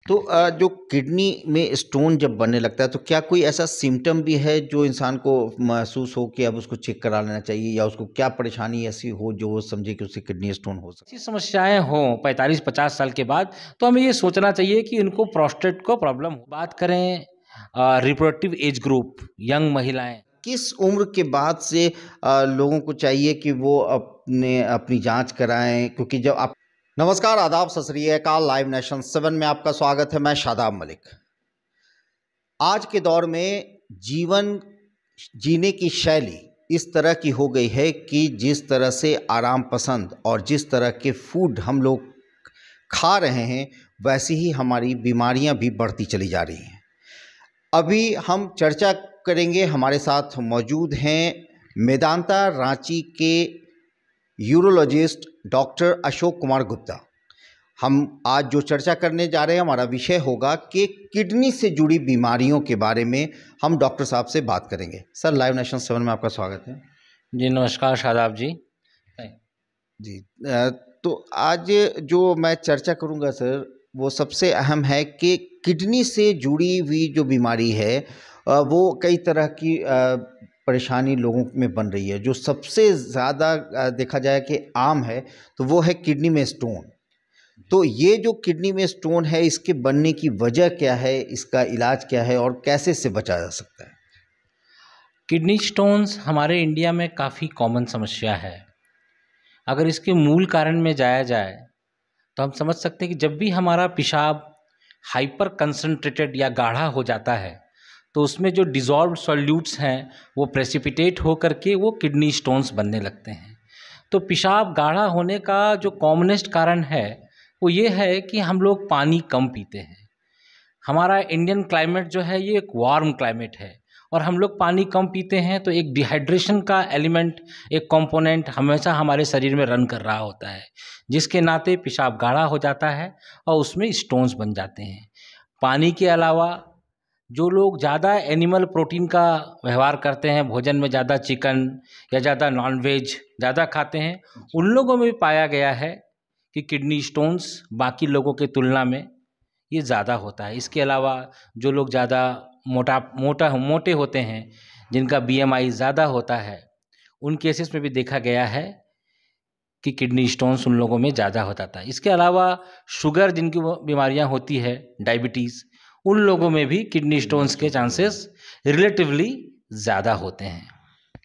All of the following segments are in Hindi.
तो जो किडनी में स्टोन जब बनने लगता है तो क्या कोई ऐसा सिम्पटम भी है जो इंसान को महसूस हो कि अब उसको चेक करा लेना चाहिए, या उसको क्या परेशानी ऐसी हो जो वो समझे कि उसे किडनी स्टोन हो सकता ऐसी समस्याएं हों 45-50 साल के बाद तो हमें ये सोचना चाहिए कि इनको प्रोस्टेट को प्रॉब्लम हो। बात करें रिप्रोडक्टिव एज ग्रुप, यंग महिलाएं, है? किस उम्र के बाद से लोगों को चाहिए कि वो अपनी जांच कराएं, क्योंकि जब आप नमस्कार, आदाब, सत श्री अकाल। लाइव नेशन 7 में आपका स्वागत है। मैं शादाब मलिक। आज के दौर में जीवन जीने की शैली इस तरह की हो गई है कि जिस तरह से आराम पसंद और जिस तरह के फूड हम लोग खा रहे हैं, वैसी ही हमारी बीमारियां भी बढ़ती चली जा रही हैं। अभी हम चर्चा करेंगे। हमारे साथ मौजूद हैं मेदांता रांची के यूरोलॉजिस्ट डॉक्टर अशोक कुमार गुप्ता। हम आज जो चर्चा करने जा रहे हैं, हमारा विषय होगा कि किडनी से जुड़ी बीमारियों के बारे में हम डॉक्टर साहब से बात करेंगे। सर, लाइव नेशन 7 में आपका स्वागत है। जी नमस्कार शादाब जी। जी, तो आज जो मैं चर्चा करूंगा सर, वो सबसे अहम है कि किडनी से जुड़ी हुई जो बीमारी है वो कई तरह की परेशानी लोगों में बन रही है। जो सबसे ज़्यादा देखा जाए कि आम है तो वो है किडनी में स्टोन। तो ये जो किडनी में स्टोन है, इसके बनने की वजह क्या है, इसका इलाज क्या है और कैसे इससे बचा जा सकता है? किडनी स्टोन्स हमारे इंडिया में काफ़ी कॉमन समस्या है। अगर इसके मूल कारण में जाया जाए तो हम समझ सकते हैं कि जब भी हमारा पेशाब हाइपर कंसंट्रेटेड या गाढ़ा हो जाता है तो उसमें जो डिज़ोल्व सॉल्यूट्स हैं वो प्रेसिपिटेट हो करके वो किडनी स्टोन्स बनने लगते हैं। तो पेशाब गाढ़ा होने का जो कॉमनेस्ट कारण है वो ये है कि हम लोग पानी कम पीते हैं। हमारा इंडियन क्लाइमेट जो है ये एक वार्म क्लाइमेट है और हम लोग पानी कम पीते हैं, तो एक डिहाइड्रेशन का एलिमेंट, एक कंपोनेंट हमेशा हमारे शरीर में रन कर रहा होता है, जिसके नाते पेशाब गाढ़ा हो जाता है और उसमें स्टोन्स बन जाते हैं। पानी के अलावा जो लोग ज़्यादा एनिमल प्रोटीन का व्यवहार करते हैं, भोजन में ज़्यादा चिकन या ज़्यादा नॉनवेज ज़्यादा खाते हैं, उन लोगों में भी पाया गया है कि किडनी स्टोन्स बाकी लोगों के तुलना में ये ज़्यादा होता है। इसके अलावा जो लोग ज़्यादा मोटे होते हैं, जिनका बीएमआई ज़्यादा होता है, उन केसेस में भी देखा गया है कि किडनी स्टोन्स उन लोगों में ज़्यादा होता था। इसके अलावा शुगर जिनकी बीमारियां होती है, डायबिटीज़, उन लोगों में भी किडनी स्टोन्स के चांसेस रिलेटिवली ज़्यादा होते हैं।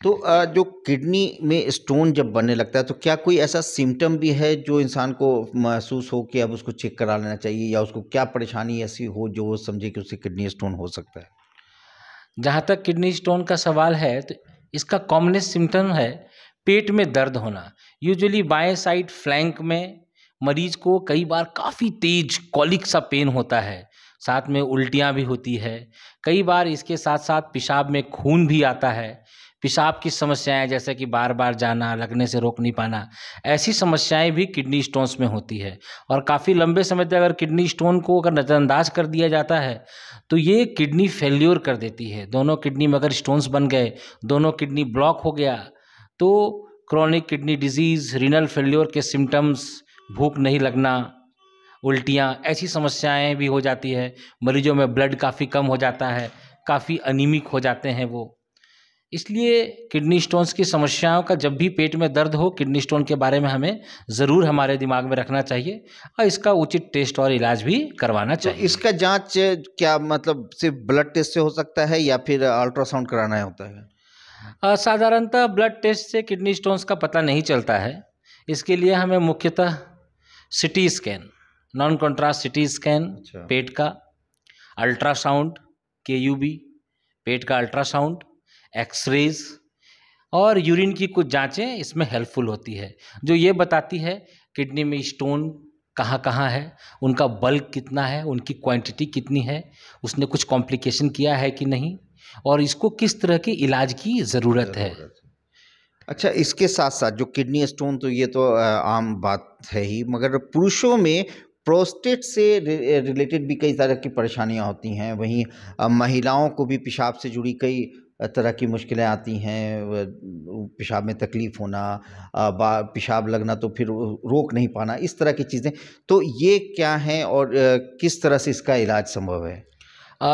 तो जो किडनी में स्टोन जब बनने लगता है तो क्या कोई ऐसा सिम्टम भी है जो इंसान को महसूस हो कि अब उसको चेक करा लेना चाहिए, या उसको क्या परेशानी ऐसी हो जो वो समझे कि उसे किडनी स्टोन हो सकता है? जहाँ तक किडनी स्टोन का सवाल है तो इसका कॉमनेस्ट सिम्टम है पेट में दर्द होना। यूजुअली बाएं साइड फ्लैंक में मरीज को कई बार काफ़ी तेज कॉलिक सा पेन होता है, साथ में उल्टियाँ भी होती है। कई बार इसके साथ साथ पेशाब में खून भी आता है। पेशाब की समस्याएं जैसे कि बार बार जाना, लगने से रोक नहीं पाना, ऐसी समस्याएं भी किडनी स्टोन्स में होती है। और काफ़ी लंबे समय तक अगर किडनी स्टोन को अगर नज़रअंदाज कर दिया जाता है तो ये किडनी फेल्योर कर देती है। दोनों किडनी में अगर स्टोन्स बन गए, दोनों किडनी ब्लॉक हो गया, तो chronic kidney disease, renal failure के सिम्टम्स, भूख नहीं लगना, उल्टियाँ, ऐसी समस्याएं भी हो जाती है। मरीजों में ब्लड काफ़ी कम हो जाता है, काफ़ी अनीमिक हो जाते हैं वो। इसलिए किडनी स्टोन्स की समस्याओं का जब भी पेट में दर्द हो, किडनी स्टोन के बारे में हमें ज़रूर हमारे दिमाग में रखना चाहिए और इसका उचित टेस्ट और इलाज भी करवाना तो चाहिए। इसका जांच क्या मतलब सिर्फ ब्लड टेस्ट से हो सकता है या फिर अल्ट्रासाउंड कराना होता है? साधारणतः ब्लड टेस्ट से किडनी स्टोन्स का पता नहीं चलता है। इसके लिए हमें मुख्यतः CT scan, non contrast CT scan, अच्छा। पेट का अल्ट्रासाउंड, केयूबी, पेट का अल्ट्रासाउंड, एक्सरेज और यूरिन की कुछ जांचें इसमें हेल्पफुल होती है, जो ये बताती है किडनी में स्टोन कहाँ कहाँ है, उनका बल्क कितना है, उनकी क्वांटिटी कितनी है, उसने कुछ कॉम्प्लिकेशन किया है कि नहीं, और इसको किस तरह के इलाज की ज़रूरत है। अच्छा, इसके साथ साथ जो किडनी स्टोन, तो ये तो आम बात है ही, मगर पुरुषों में प्रोस्टेट से रिलेटेड भी कई तरह की परेशानियां होती हैं। वहीं महिलाओं को भी पेशाब से जुड़ी कई तरह की मुश्किलें आती हैं, पेशाब में तकलीफ़ होना, पेशाब लगना तो फिर रोक नहीं पाना, इस तरह की चीज़ें, तो ये क्या हैं और किस तरह से इसका इलाज संभव है?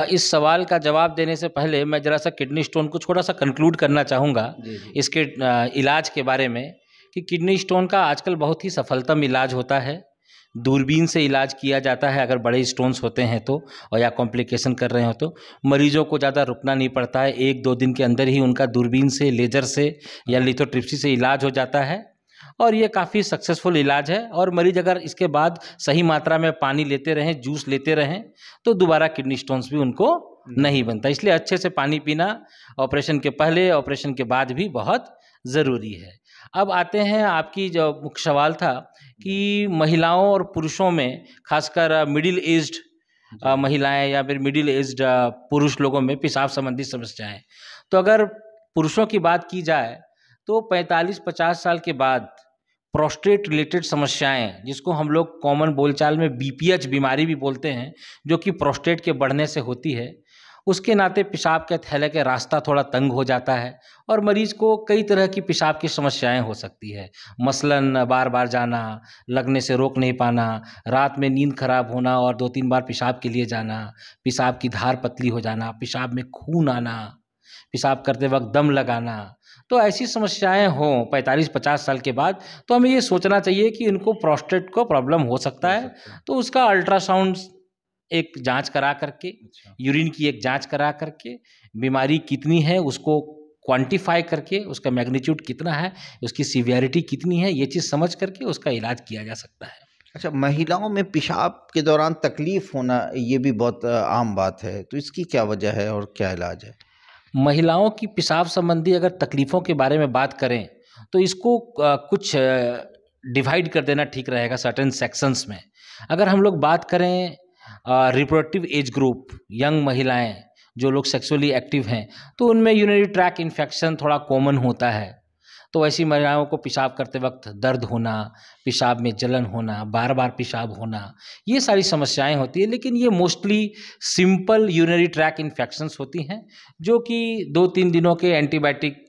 इस सवाल का जवाब देने से पहले मैं ज़रा सा किडनी स्टोन को थोड़ा सा कंक्लूड करना चाहूँगा जी, जी। इसके इलाज के बारे में, कि किडनी स्टोन का आजकल बहुत ही सफलतम इलाज होता है। दूरबीन से इलाज किया जाता है अगर बड़े स्टोन्स होते हैं तो, और या कॉम्प्लिकेशन कर रहे हो तो। मरीजों को ज़्यादा रुकना नहीं पड़ता है, 1-2 दिन के अंदर ही उनका दूरबीन से, लेज़र से या लिथोट्रिप्सी से इलाज हो जाता है, और ये काफ़ी सक्सेसफुल इलाज है। और मरीज अगर इसके बाद सही मात्रा में पानी लेते रहें, जूस लेते रहें, तो दोबारा किडनी स्टोन्स भी उनको नहीं बनता। इसलिए अच्छे से पानी पीना ऑपरेशन के पहले, ऑपरेशन के बाद भी बहुत ज़रूरी है। अब आते हैं, आपकी जो मुख्य सवाल था कि महिलाओं और पुरुषों में, खासकर मिडिल एज्ड महिलाएं या फिर मिडिल एज्ड पुरुष लोगों में पेशाब संबंधी समस्याएं। तो अगर पुरुषों की बात की जाए तो 45-50 साल के बाद प्रोस्टेट रिलेटेड समस्याएं, जिसको हम लोग कॉमन बोलचाल में बीपीएच बीमारी भी बोलते हैं, जो कि प्रोस्टेट के बढ़ने से होती है, उसके नाते पेशाब के थैले के रास्ता थोड़ा तंग हो जाता है और मरीज को कई तरह की पेशाब की समस्याएं हो सकती है। मसलन बार बार जाना, लगने से रोक नहीं पाना, रात में नींद खराब होना और 2-3 बार पेशाब के लिए जाना, पेशाब की धार पतली हो जाना, पेशाब में खून आना, पेशाब करते वक्त दम लगाना। तो ऐसी समस्याएं हों 45-50 साल के बाद, तो हमें ये सोचना चाहिए कि इनको प्रोस्टेट को प्रॉब्लम हो सकता है। तो उसका अल्ट्रासाउंड एक जांच करा करके, यूरिन की एक जांच करा करके, बीमारी कितनी है उसको क्वांटिफाई करके, उसका मैग्नीट्यूड कितना है, उसकी सीवियरिटी कितनी है, ये चीज़ समझ करके उसका इलाज किया जा सकता है। अच्छा, महिलाओं में पेशाब के दौरान तकलीफ़ होना, ये भी बहुत आम बात है, तो इसकी क्या वजह है और क्या इलाज है? महिलाओं की पेशाब संबंधी अगर तकलीफ़ों के बारे में बात करें तो इसको कुछ डिवाइड कर देना ठीक रहेगा सर्टेन सेक्शंस में। अगर हम लोग बात करें रिप्रोडक्टिव एज ग्रुप, यंग महिलाएं जो लोग सेक्सुअली एक्टिव हैं, तो उनमें यूरिनरी ट्रैक इन्फेक्शन थोड़ा कॉमन होता है। तो ऐसी महिलाओं को पेशाब करते वक्त दर्द होना, पेशाब में जलन होना, बार बार पेशाब होना, ये सारी समस्याएं होती है। लेकिन ये mostly simple urinary track infections होती हैं, जो कि 2-3 दिनों के एंटीबायोटिक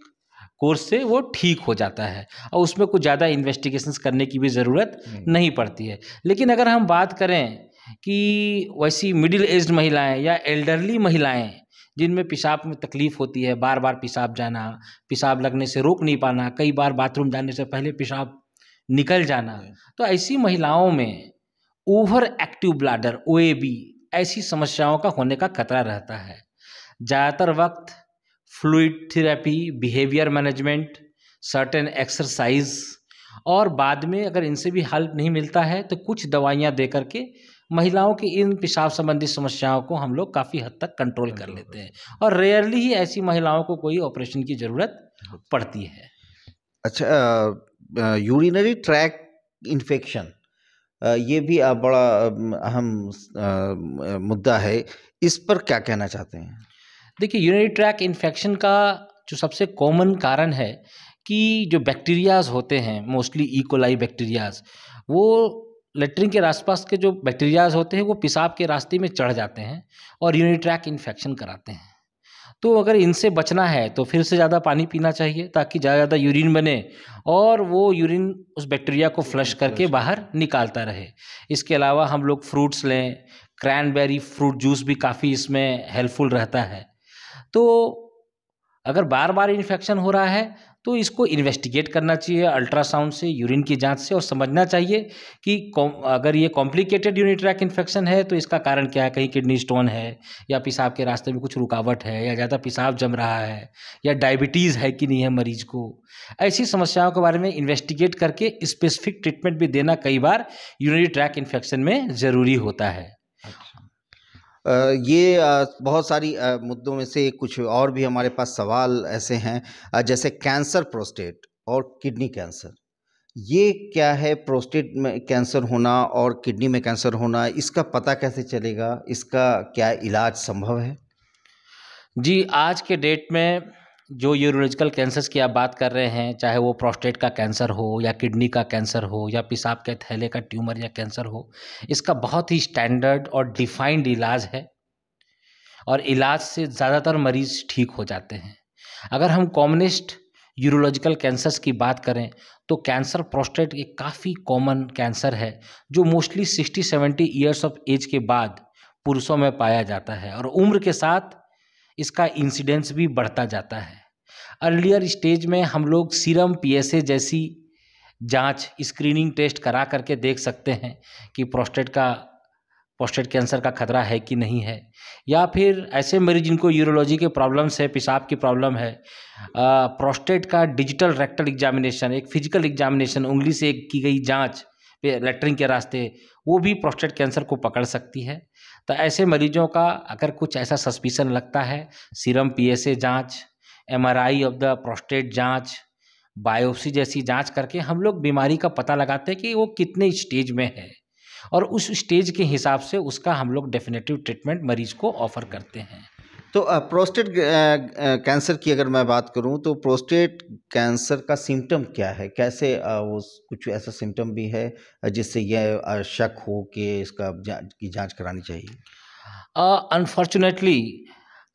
कोर्स से वो ठीक हो जाता है और उसमें कुछ ज़्यादा इन्वेस्टिगेशंस करने की भी ज़रूरत नहीं पड़ती है। लेकिन अगर हम बात करें कि वैसी मिडिल एज्ड महिलाएं या एल्डरली महिलाएं जिनमें पेशाब में तकलीफ़ होती है, बार बार पेशाब जाना, पेशाब लगने से रोक नहीं पाना, कई बार बाथरूम जाने से पहले पेशाब निकल जाना, तो ऐसी महिलाओं में ओवर एक्टिव ब्लैडर, ओएबी, ऐसी समस्याओं का होने का खतरा रहता है। ज़्यादातर वक्त fluid therapy, behaviour management, certain exercise, और बाद में अगर इनसे भी हल नहीं मिलता है तो कुछ दवाइयाँ दे करके महिलाओं की इन पेशाब संबंधी समस्याओं को हम लोग काफ़ी हद तक कंट्रोल कर लेते हैं, और रेयरली ही ऐसी महिलाओं को कोई ऑपरेशन की ज़रूरत पड़ती है। अच्छा, यूरिनरी ट्रैक इन्फेक्शन, ये भी बड़ा अहम मुद्दा है, इस पर क्या कहना चाहते हैं? देखिए, यूरिनरी ट्रैक इन्फेक्शन का जो सबसे कॉमन कारण है कि जो बैक्टीरियाज होते हैं, मोस्टली ई कोलाई बैक्टीरियाज, वो लेट्रिन के आसपास के जो बैक्टीरियाज होते हैं वो पेशाब के रास्ते में चढ़ जाते हैं और यूरिनरी ट्रैक इन्फेक्शन कराते हैं। तो अगर इनसे बचना है तो फिर से ज़्यादा पानी पीना चाहिए ताकि ज़्यादा यूरिन बने और वो यूरिन उस बैक्टीरिया को फ्लश करके बाहर निकालता रहे। इसके अलावा हम लोग फ्रूट्स लें, क्रैनबेरी फ्रूट जूस भी काफ़ी इसमें हेल्पफुल रहता है। तो अगर बार बार इन्फेक्शन हो रहा है तो इसको इन्वेस्टिगेट करना चाहिए अल्ट्रासाउंड से, यूरिन की जांच से, और समझना चाहिए कि अगर ये कॉम्प्लिकेटेड यूरिनरी ट्रैक इन्फेक्शन है तो इसका कारण क्या है। कहीं किडनी स्टोन है, या पेशाब के रास्ते में कुछ रुकावट है, या ज़्यादा पेशाब जम रहा है, या डायबिटीज़ है कि नहीं है मरीज को। ऐसी समस्याओं के बारे में इन्वेस्टिगेट करके स्पेसिफिक ट्रीटमेंट भी देना कई बार यूरिनरी ट्रैक इन्फेक्शन में ज़रूरी होता है। ये बहुत सारी मुद्दों में से कुछ और भी हमारे पास सवाल ऐसे हैं, जैसे कैंसर प्रोस्टेट और किडनी कैंसर, ये क्या है? प्रोस्टेट में कैंसर होना और किडनी में कैंसर होना, इसका पता कैसे चलेगा? इसका क्या इलाज संभव है? जी, आज के डेट में जो यूरोलॉजिकल कैंसर्स की आप बात कर रहे हैं, चाहे वो प्रोस्टेट का कैंसर हो या किडनी का कैंसर हो या पेशाब के थैले का ट्यूमर या कैंसर हो, इसका बहुत ही स्टैंडर्ड और डिफाइंड इलाज है और इलाज से ज़्यादातर मरीज़ ठीक हो जाते हैं। अगर हम कॉमनेस्ट यूरोलॉजिकल कैंसर्स की बात करें तो कैंसर प्रोस्टेट एक काफ़ी कॉमन कैंसर है जो मोस्टली 60-70 ईयर्स ऑफ एज के बाद पुरुषों में पाया जाता है और उम्र के साथ इसका इंसिडेंस भी बढ़ता जाता है। अर्लियर स्टेज में हम लोग सीरम पीएसए जैसी जांच स्क्रीनिंग टेस्ट करा करके देख सकते हैं कि प्रोस्टेट कैंसर का खतरा है कि नहीं है, या फिर ऐसे मरीज जिनको यूरोलॉजी के प्रॉब्लम्स है, पेशाब की प्रॉब्लम है, प्रोस्टेट का डिजिटल रेक्टल एग्जामिनेशन, एक फिजिकल एग्जामिनेशन, उंगली से की गई जांच लेटरिन के रास्ते, वो भी प्रोस्टेट कैंसर को पकड़ सकती है। तो ऐसे मरीजों का अगर कुछ ऐसा सस्पिशन लगता है, सीरम पीएसए जांच, एमआरआई ऑफ द प्रोस्टेट जांच, बायोप्सी जैसी जांच करके हम लोग बीमारी का पता लगाते हैं कि वो कितने स्टेज में है और उस स्टेज के हिसाब से उसका हम लोग डेफिनेटिव ट्रीटमेंट मरीज को ऑफर करते हैं। तो प्रोस्टेट कैंसर की अगर मैं बात करूं तो प्रोस्टेट कैंसर का सिम्टम क्या है, कैसे वो कुछ ऐसा सिम्टम भी है जिससे यह शक हो कि इसका की जांच करानी चाहिए? अनफॉर्चुनेटली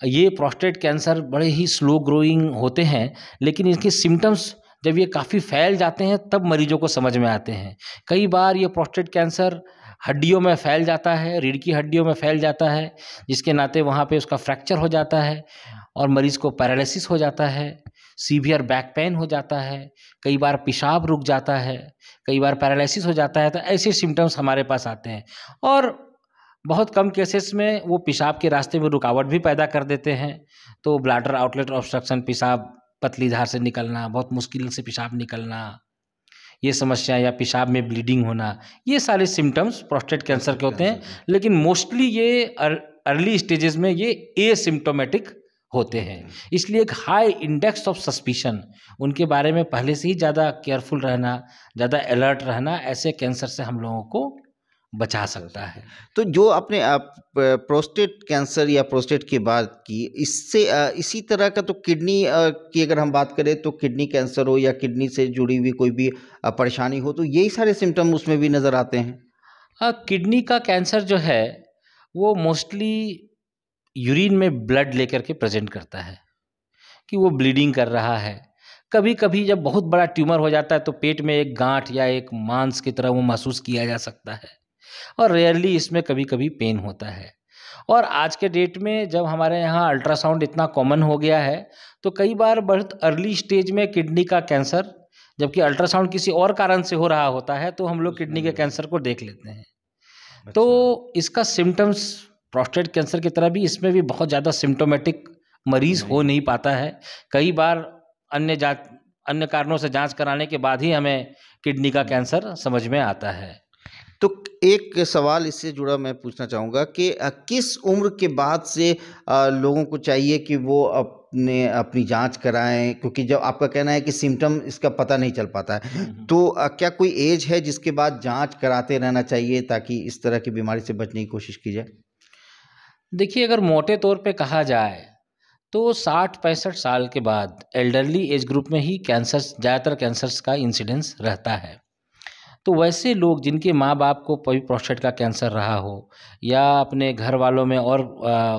ये प्रोस्टेट कैंसर बड़े ही स्लो ग्रोइंग होते हैं, लेकिन इनके सिम्टम्स जब ये काफ़ी फैल जाते हैं तब मरीजों को समझ में आते हैं। कई बार ये प्रोस्टेट कैंसर हड्डियों में फैल जाता है, रीढ़ की हड्डियों में फैल जाता है, जिसके नाते वहाँ पे उसका फ्रैक्चर हो जाता है और मरीज़ को पैरालिसिस हो जाता है, सीवियर बैक पेन हो जाता है, कई बार पेशाब रुक जाता है, कई बार पैरालिसिस हो जाता है। तो ऐसे सिम्टम्स हमारे पास आते हैं और बहुत कम केसेस में वो पेशाब के रास्ते में रुकावट भी पैदा कर देते हैं। तो ब्लैडर आउटलेट ऑब्स्ट्रक्शन, पेशाब पतली धार से निकलना, बहुत मुश्किल से पेशाब निकलना, ये समस्या, या पेशाब में ब्लीडिंग होना, ये सारे सिम्टम्स प्रोस्टेट कैंसर के होते हैं। लेकिन मोस्टली ये अर्ली स्टेजेस में ये एसिम्प्टोमेटिक होते हैं, इसलिए एक हाई इंडेक्स ऑफ सस्पिशन, उनके बारे में पहले से ही ज़्यादा केयरफुल रहना, ज़्यादा अलर्ट रहना ऐसे कैंसर से हम लोगों को बचा सकता है। तो जो आपने प्रोस्टेट कैंसर या प्रोस्टेट की बात की, इससे इसी तरह का तो किडनी की अगर हम बात करें तो किडनी कैंसर हो या किडनी से जुड़ी हुई कोई भी परेशानी हो तो यही सारे सिम्टम उसमें भी नज़र आते हैं। किडनी का कैंसर जो है वो मोस्टली यूरिन में ब्लड लेकर के प्रेजेंट करता है कि वो ब्लीडिंग कर रहा है। कभी कभी जब बहुत बड़ा ट्यूमर हो जाता है तो पेट में एक गांठ या एक मांस की तरह वो महसूस किया जा सकता है और रेयरली इसमें कभी कभी पेन होता है। और आज के डेट में जब हमारे यहाँ अल्ट्रासाउंड इतना कॉमन हो गया है तो कई बार बहुत अर्ली स्टेज में किडनी का कैंसर, जबकि अल्ट्रासाउंड किसी और कारण से हो रहा होता है, तो हम लोग किडनी के कैंसर को देख लेते हैं। तो इसका सिम्टम्स प्रोस्टेट कैंसर की तरह भी इसमें भी बहुत ज़्यादा सिम्टोमेटिक मरीज हो नहीं पाता है। कई बार अन्य कारणों से जांच कराने के बाद ही हमें किडनी का कैंसर समझ में आता है। तो एक सवाल इससे जुड़ा मैं पूछना चाहूँगा कि किस उम्र के बाद से लोगों को चाहिए कि वो अपनी जांच कराएं, क्योंकि जब आपका कहना है कि सिम्टम इसका पता नहीं चल पाता है, तो क्या कोई एज है जिसके बाद जांच कराते रहना चाहिए ताकि इस तरह की बीमारी से बचने की कोशिश की जाए? देखिए, अगर मोटे तौर पे कहा जाए तो 60-65 साल के बाद एल्डरली एज ग्रुप में ही ज़्यादातर कैंसर्स का इंसिडेंस रहता है। तो वैसे लोग जिनके माँ बाप को कोई प्रोस्टेट का कैंसर रहा हो या अपने घर वालों में और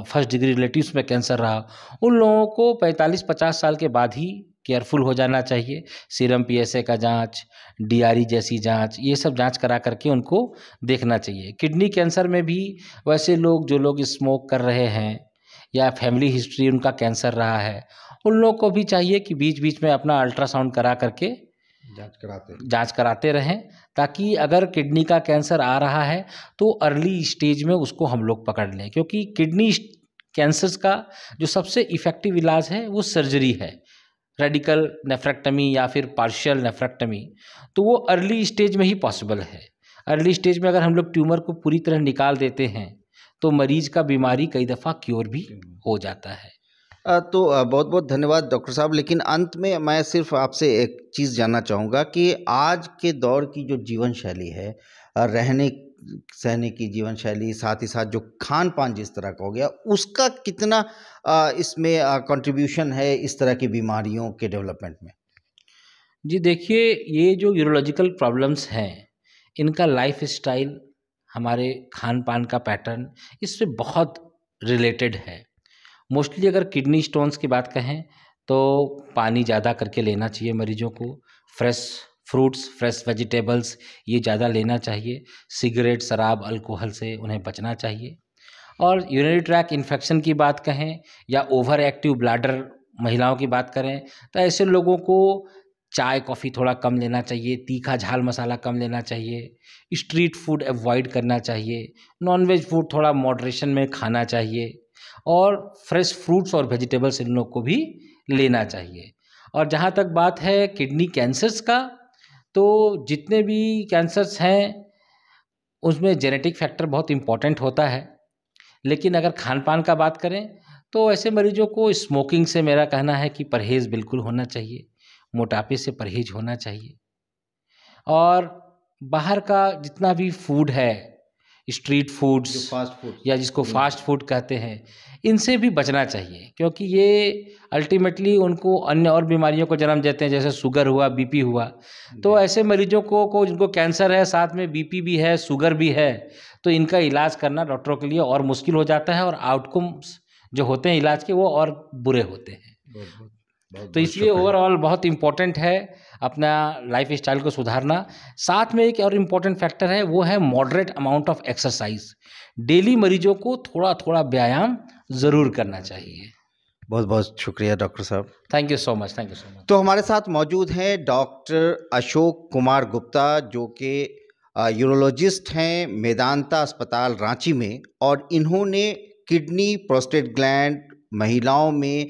फर्स्ट डिग्री रिलेटिव्स में कैंसर रहा, उन लोगों को 45-50 साल के बाद ही केयरफुल हो जाना चाहिए। सीरम पीएसए का जांच, डीआरई जैसी जांच, ये सब जांच करा करके उनको देखना चाहिए। किडनी कैंसर में भी वैसे लोग जो लोग स्मोक कर रहे हैं या फैमिली हिस्ट्री उनका कैंसर रहा है, उन लोग को भी चाहिए कि बीच बीच में अपना अल्ट्रासाउंड करा करके जांच कराते रहें, ताकि अगर किडनी का कैंसर आ रहा है तो अर्ली स्टेज में उसको हम लोग पकड़ लें। क्योंकि किडनी कैंसर्स का जो सबसे इफ़ेक्टिव इलाज है वो सर्जरी है, रेडिकल नेफ्रेक्टमी या फिर पार्शियल नेफ्रेक्टमी। तो वो अर्ली स्टेज में ही पॉसिबल है। अर्ली स्टेज में अगर हम लोग ट्यूमर को पूरी तरह निकाल देते हैं तो मरीज का बीमारी कई दफ़ा क्योर भी हो जाता है। तो बहुत बहुत धन्यवाद डॉक्टर साहब। लेकिन अंत में मैं सिर्फ आपसे एक चीज़ जानना चाहूँगा कि आज के दौर की जो जीवन शैली है, रहने सहने की जीवन शैली, साथ ही साथ जो खान पान जिस तरह का हो गया, उसका कितना इसमें कंट्रीब्यूशन है इस तरह की बीमारियों के डेवलपमेंट में? जी देखिए, ये जो यूरोलॉजिकल प्रॉब्लम्स हैं, इनका लाइफ स्टाइल, हमारे खान पान का पैटर्न, इससे बहुत रिलेटेड है। मोस्टली अगर किडनी स्टोन्स की बात कहें तो पानी ज़्यादा करके लेना चाहिए मरीजों को। फ्रेश फ्रूट्स, फ्रेश वेजिटेबल्स ये ज़्यादा लेना चाहिए। सिगरेट, शराब, अल्कोहल से उन्हें बचना चाहिए। और यूरिनरी ट्रैक इन्फेक्शन की बात कहें या ओवर एक्टिव ब्लैडर महिलाओं की बात करें, तो ऐसे लोगों को चाय कॉफ़ी थोड़ा कम लेना चाहिए, तीखा झाल मसाला कम लेना चाहिए, स्ट्रीट फूड अवॉइड करना चाहिए, नॉनवेज फूड थोड़ा मॉडरेशन में खाना चाहिए और फ्रेश फ्रूट्स और वेजिटेबल्स इन लोग को भी लेना चाहिए। और जहाँ तक बात है किडनी कैंसर्स का, तो जितने भी कैंसर्स हैं उसमें जेनेटिक फैक्टर बहुत इम्पॉर्टेंट होता है। लेकिन अगर खान पान का बात करें तो ऐसे मरीजों को स्मोकिंग से मेरा कहना है कि परहेज़ बिल्कुल होना चाहिए, मोटापे से परहेज होना चाहिए और बाहर का जितना भी फूड है, स्ट्रीट फूड्स फास्ट फूड या जिसको फास्ट फूड कहते हैं, इनसे भी बचना चाहिए क्योंकि ये अल्टीमेटली उनको अन्य और बीमारियों को जन्म देते हैं, जैसे शुगर हुआ, बीपी हुआ। तो ऐसे मरीजों को जिनको कैंसर है, साथ में बीपी भी है, शुगर भी है, तो इनका इलाज करना डॉक्टरों के लिए और मुश्किल हो जाता है और आउटकम्स जो होते हैं इलाज के वो और बुरे होते हैं। तो इसलिए ओवरऑल बहुत इम्पोर्टेंट है अपना लाइफ स्टाइल को सुधारना। साथ में एक और इम्पोर्टेंट फैक्टर है, वो है moderate amount of exercise. Daily मरीजों को थोड़ा थोड़ा व्यायाम ज़रूर करना चाहिए। बहुत बहुत शुक्रिया डॉक्टर साहब। Thank you so much, thank you so much. तो हमारे साथ मौजूद हैं डॉक्टर अशोक कुमार गुप्ता, जो कि यूरोलॉजिस्ट हैं मेदांता अस्पताल रांची में, और इन्होंने किडनी, प्रोस्टेट ग्लैंड, महिलाओं में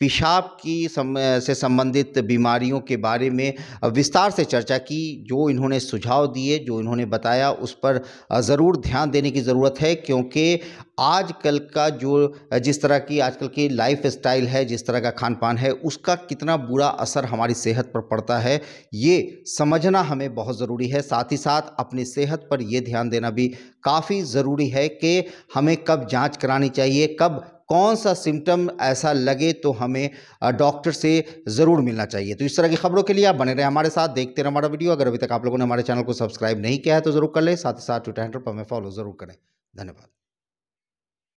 पेशाब की से संबंधित बीमारियों के बारे में विस्तार से चर्चा की। जो इन्होंने सुझाव दिए, जो इन्होंने बताया, उस पर ज़रूर ध्यान देने की ज़रूरत है, क्योंकि आजकल का जिस तरह की आजकल की लाइफ स्टाइल है, जिस तरह का खान पान है, उसका कितना बुरा असर हमारी सेहत पर पड़ता है, ये समझना हमें बहुत ज़रूरी है। साथ ही साथ अपनी सेहत पर ये ध्यान देना भी काफ़ी ज़रूरी है कि हमें कब जांच करानी चाहिए, कब कौन सा सिम्टम ऐसा लगे तो हमें डॉक्टर से ज़रूर मिलना चाहिए। तो इस तरह की खबरों के लिए आप बने रहें हमारे साथ, देखते रहें हमारा वीडियो। अगर अभी तक आप लोगों ने हमारे चैनल को सब्सक्राइब नहीं किया है तो ज़रूर कर लें, साथ ही साथ ट्विटर हैंडल पर हमें फॉलो ज़रूर करें। धन्यवाद।